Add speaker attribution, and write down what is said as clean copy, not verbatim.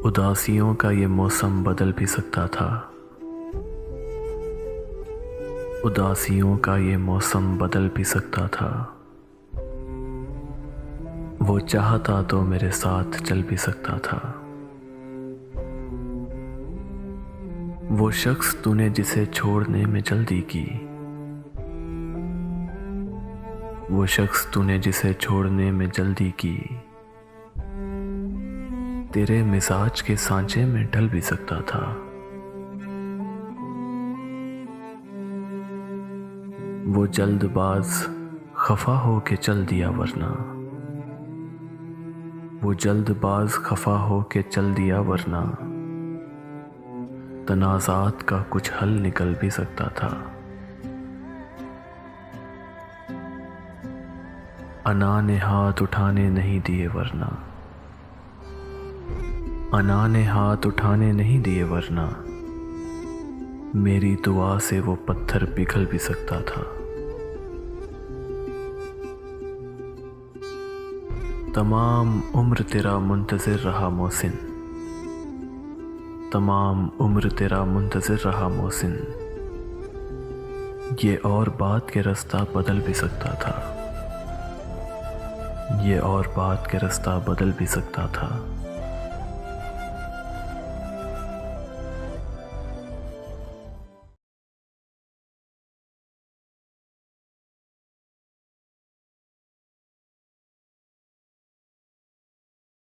Speaker 1: उदासियों का ये मौसम बदल भी सकता था। उदासियों का ये मौसम बदल भी सकता था। वो चाहता तो मेरे साथ चल भी सकता था। वो शख्स तूने जिसे छोड़ने में जल्दी की, वो शख्स तूने जिसे छोड़ने में जल्दी की, तेरे मिजाज के सांचे में ढल भी सकता था। वो जल्दबाज खफा हो के चल दिया वरना, वो जल्दबाज खफा हो के चल दिया वरना तनाज़ात का कुछ हल निकल भी सकता था। अना ने हाथ उठाने नहीं दिए वरना, अना ने हाथ उठाने नहीं दिए वरना मेरी दुआ से वो पत्थर पिघल भी सकता था। तमाम उम्र तेरा मुंतज़िर रहा मोहसिन, तमाम उम्र तेरा मुंतज़िर रहा मोहसिन, ये और बात के रास्ता बदल भी सकता था, ये और बात के रास्ता बदल भी सकता था।